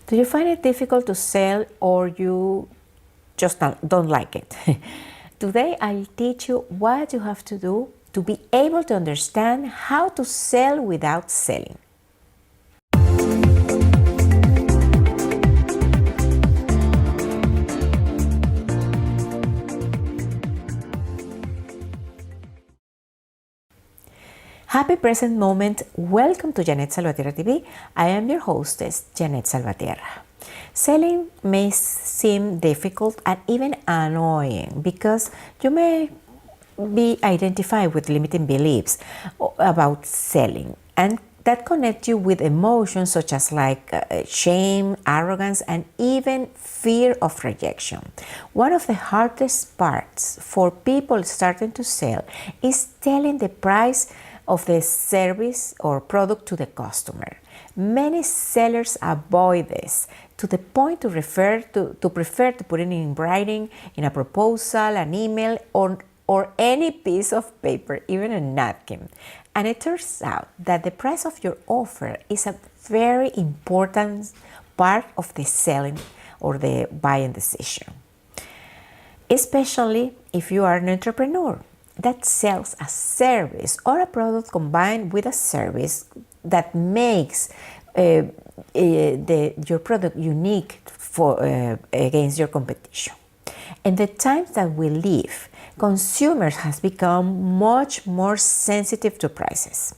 Do you find it difficult to sell, or you just don't like it? Today I'll teach you what you have to do to be able to understand how to sell without selling. Happy present moment. Welcome to Jeanette Salvatierra TV. I am your hostess, Jeanette Salvatierra. Selling may seem difficult and even annoying because you may be identified with limiting beliefs about selling, and that connect you with emotions such as shame, arrogance, and even fear of rejection. One of the hardest parts for people starting to sell is telling the price of the service or product to the customer. Many sellers avoid this to the point to prefer to put it in writing, in a proposal, an email, or any piece of paper, even a napkin. And it turns out that the price of your offer is a very important part of the selling or the buying decision, especially if you are an entrepreneur that sells a service or a product combined with a service that makes your product unique against your competition. In the times that we live, consumers has become much more sensitive to prices.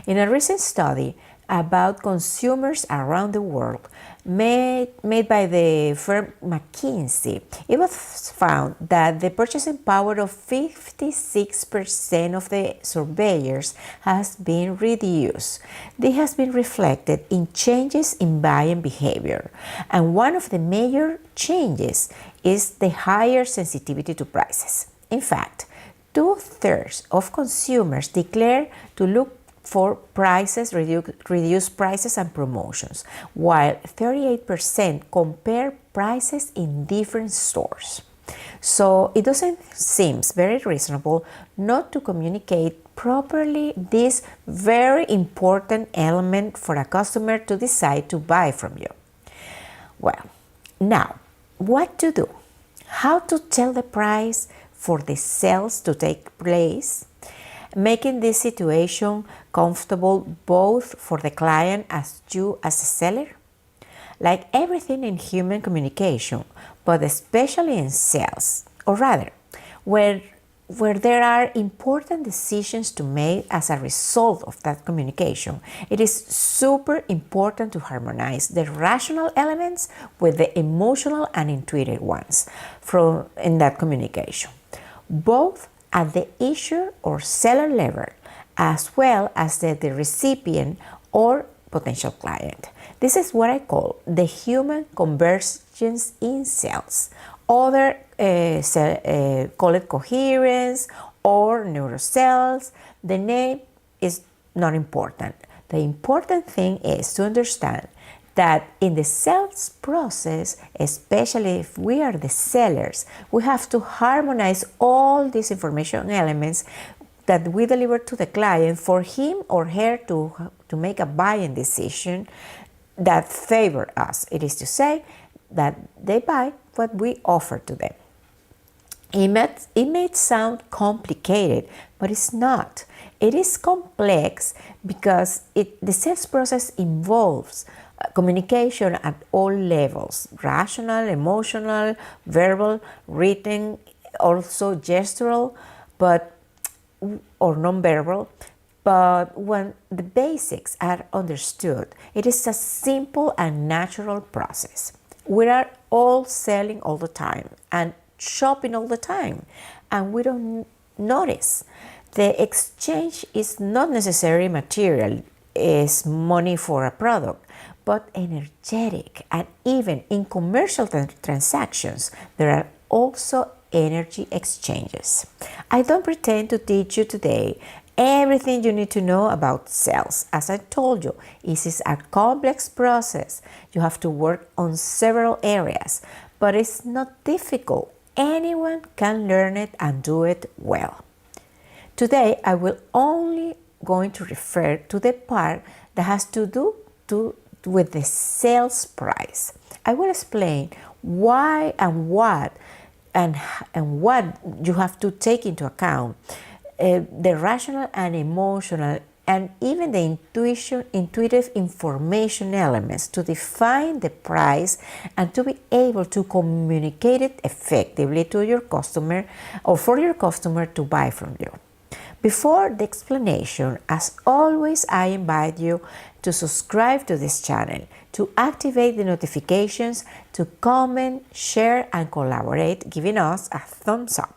In a recent study about consumers around the world made by the firm McKinsey, it was found that the purchasing power of 56% of the surveyors has been reduced. This has been reflected in changes in buying behavior, and one of the major changes is the higher sensitivity to prices. In fact, 2/3 of consumers declare to look for prices, reduced prices and promotions, while 38% compare prices in different stores. So it doesn't seem very reasonable not to communicate properly this very important element for a customer to decide to buy from you. Well, now, what to do? How to tell the price for the sales to take place, making this situation comfortable both for the client as you as a seller? Like everything in human communication, but especially in sales, or rather, where there are important decisions to make as a result of that communication, it is super important to harmonize the rational elements with the emotional and intuitive ones in that communication, both at the issuer or seller level, as well as the recipient or potential client. This is what I call the human convergence in sales. Others call it coherence or neurosales. The name is not important. The important thing is to understand that in the sales process, especially if we are the sellers, we have to harmonize all these information elements that we deliver to the client for him or her to make a buying decision that favor us. It is to say that they buy what we offer to them. It may sound complicated, but it's not. It is complex because the sales process involves communication at all levels: rational, emotional, verbal, written, also gestural, or nonverbal. But when the basics are understood, it is a simple and natural process. We are all selling all the time and shopping all the time, and we don't notice. The exchange is not necessarily material, is money for a product, but energetic, and even in commercial transactions, there are also energy exchanges. I don't pretend to teach you today everything you need to know about sales. As I told you, this is a complex process. You have to work on several areas, but it's not difficult. Anyone can learn it and do it well. Today, I will only going to refer to the part that has to do with the sales price. I will explain why and what you have to take into account, the rational and emotional and even the intuitive information elements to define the price and to be able to communicate it effectively to your customer or for your customer to buy from you. Before the explanation, as always, I invite you to subscribe to this channel, to activate the notifications, to comment, share, and collaborate, giving us a thumbs up.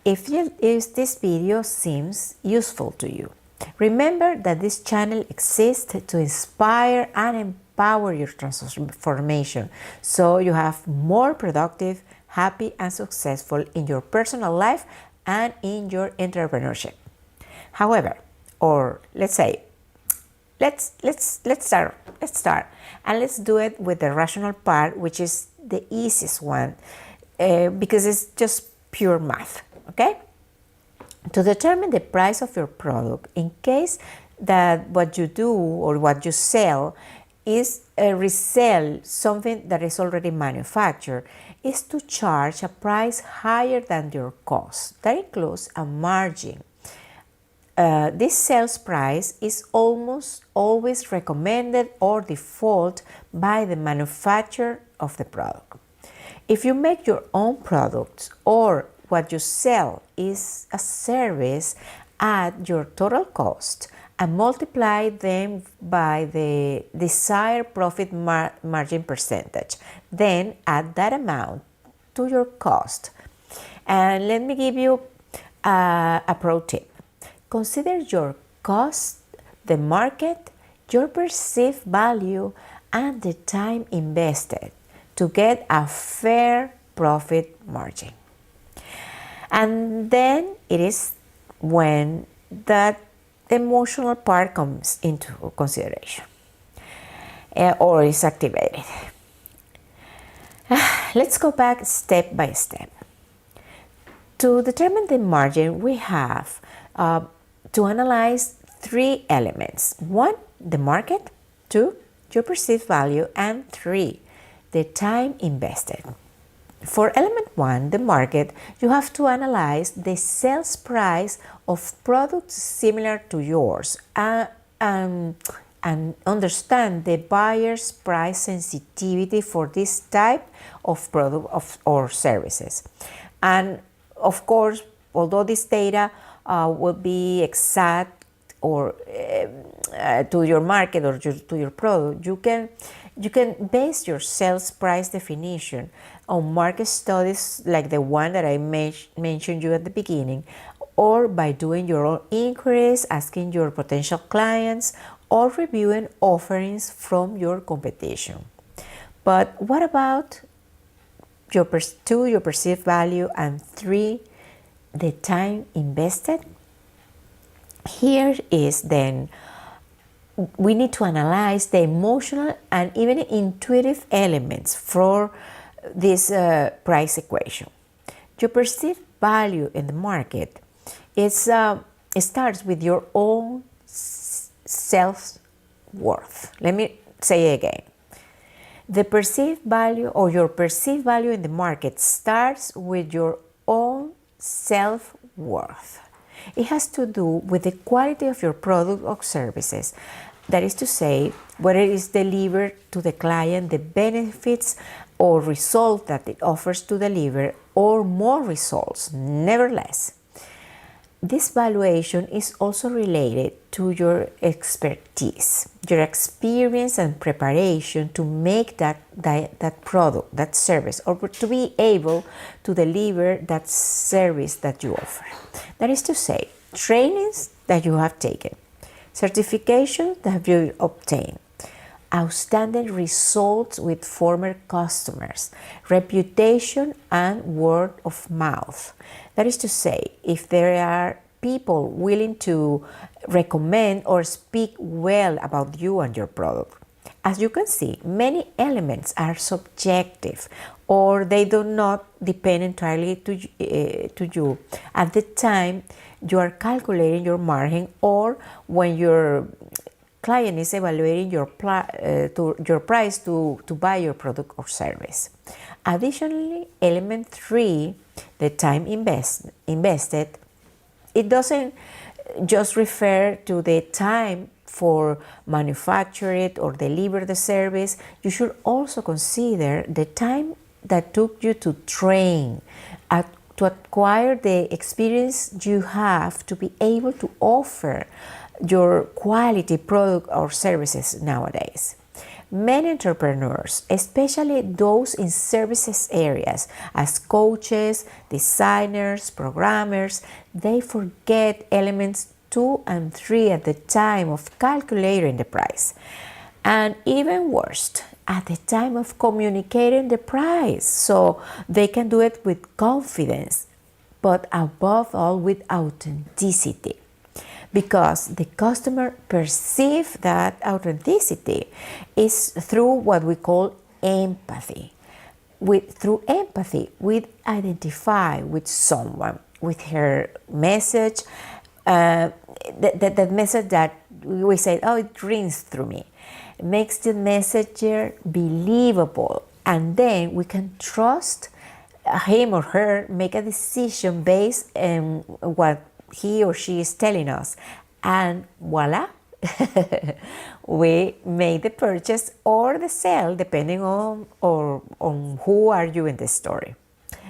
If this video seems useful to you, remember that this channel exists to inspire and empower your transformation so you have more productive, happy, and successful in your personal life and in your entrepreneurship. However, or let's say, let's start and let's do it with the rational part, which is the easiest one, because it's just pure math. Okay? To determine the price of your product, in case that what you do or what you sell is resell something that is already manufactured, is to charge a price higher than your cost. That includes a margin. This sales price is almost always recommended or default by the manufacturer of the product. If you make your own products or what you sell is a service, at your total cost and multiply them by the desired profit margin percentage. Then add that amount to your cost. And let me give you a pro tip. Consider your cost, the market, your perceived value, and the time invested to get a fair profit margin. And then it is when that emotional part comes into consideration or is activated. Let's go back step by step. To determine the margin, we have to analyze three elements. 1, the market. 2, your perceived value. And 3, the time invested. For element 1, the market, you have to analyze the sales price of products similar to yours and understand the buyer's price sensitivity for this type of product or services. And of course, although this data will be exact or to your market or to your product, you can base your sales price definition on market studies like the one that I mentioned you at the beginning, or by doing your own inquiries, asking your potential clients, or reviewing offerings from your competition. But what about your perceived value, and 3, the time invested? Here is then we need to analyze the emotional and even intuitive elements for this price equation. Your perceived value in the market it starts with your own self-worth. Let me say it again. The perceived value or your perceived value in the market starts with your own self-worth. It has to do with the quality of your product or services. That is to say, whether it is delivered to the client, the benefits or results that it offers to deliver, or more results, nevertheless. This valuation is also related to your expertise, your experience and preparation to make that product, that service, or to be able to deliver that service that you offer. That is to say, trainings that you have taken, certifications that you obtained, outstanding results with former customers, reputation and word of mouth. That is to say, if there are people willing to recommend or speak well about you and your product. As you can see, many elements are subjective or they do not depend entirely to you at the time you are calculating your margin or when you're client is evaluating your price to buy your product or service. Additionally, element 3, the time invested, it doesn't just refer to the time for manufacture it or deliver the service. You should also consider the time that took you to train, to acquire the experience you have to be able to offer your quality product or services nowadays. Many entrepreneurs, especially those in services areas as coaches, designers, programmers, they forget elements 2 and 3 at the time of calculating the price. And even worse, at the time of communicating the price, so they can do it with confidence, but above all with authenticity. Because the customer perceives that authenticity is through what we call empathy. Through empathy, we identify with someone, with her message, that message that we say, oh, it rings through me. It makes the messenger believable, and then we can trust him or her, make a decision based on what he or she is telling us, and voila, we made the purchase or the sale depending on who are you in the story.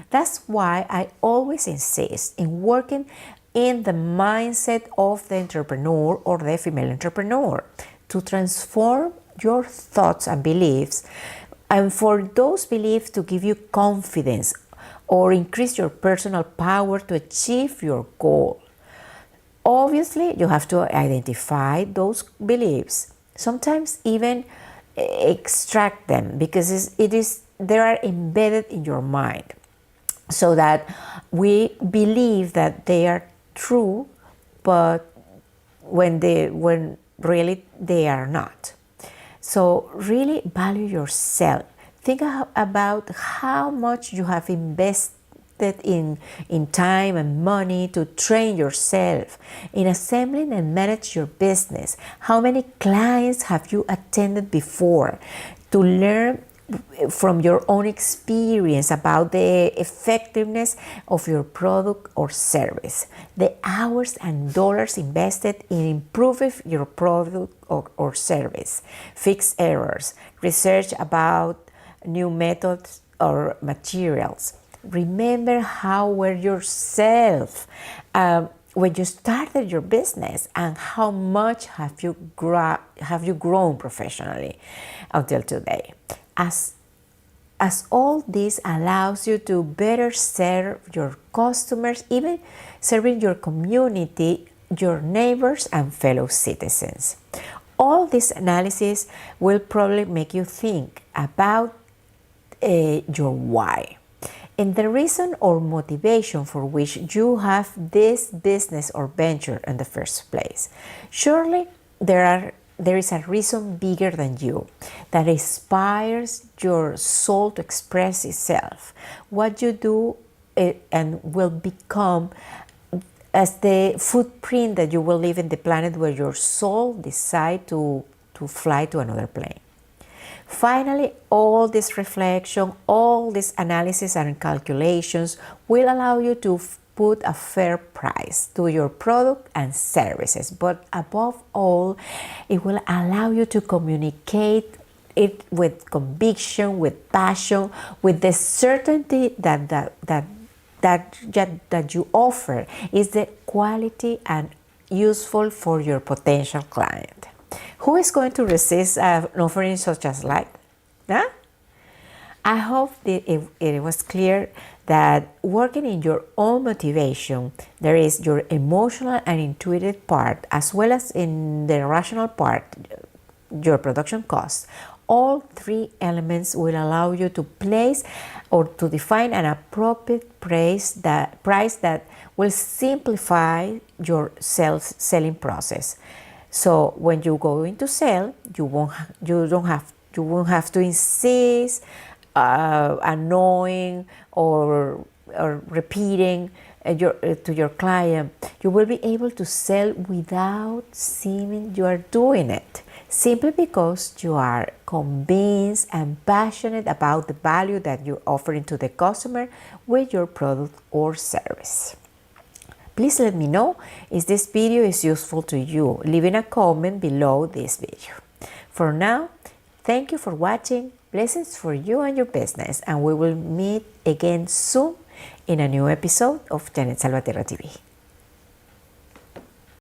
That's why I always insist in working in the mindset of the entrepreneur or the female entrepreneur to transform your thoughts and beliefs, and for those beliefs to give you confidence or increase your personal power to achieve your goal. Obviously, you have to identify those beliefs, sometimes even extract them, because they are embedded in your mind, so that we believe that they are true, but when really they are not. So really value yourself. Think about how much you have invested in time and money to train yourself in assembling and manage your business. How many clients have you attended before to learn from your own experience about the effectiveness of your product or service, the hours and dollars invested in improving your product or service, fix errors, research about new methods or materials. Remember how were yourself when you started your business, and how much have you grown professionally until today. As all this allows you to better serve your customers, even serving your community, your neighbors, and fellow citizens. All this analysis will probably make you think about your why and the reason or motivation for which you have this business or venture in the first place. Surely there is a reason bigger than you that inspires your soul to express itself. What you do and will become as the footprint that you will leave in the planet where your soul decides to fly to another plane. Finally, all this reflection, all this analysis and calculations will allow you to put a fair price to your product and services. But above all, it will allow you to communicate it with conviction, with passion, with the certainty that you offer is the quality and useful for your potential client. Who is going to resist an offering such as that? Huh? I hope that it was clear that working in your own motivation, there is your emotional and intuitive part, as well as in the rational part, your production costs. All three elements will allow you to place or to define an appropriate price that will simplify your selling process. So when you go into sell, you won't have to insist, annoying or repeating to your client, you will be able to sell without seeming you are doing it, simply because you are convinced and passionate about the value that you're offering to the customer with your product or service. Please let me know if this video is useful to you, leaving a comment below this video. For now, thank you for watching. Blessings for you and your business, and we will meet again soon in a new episode of Jeanette Salvatierra TV.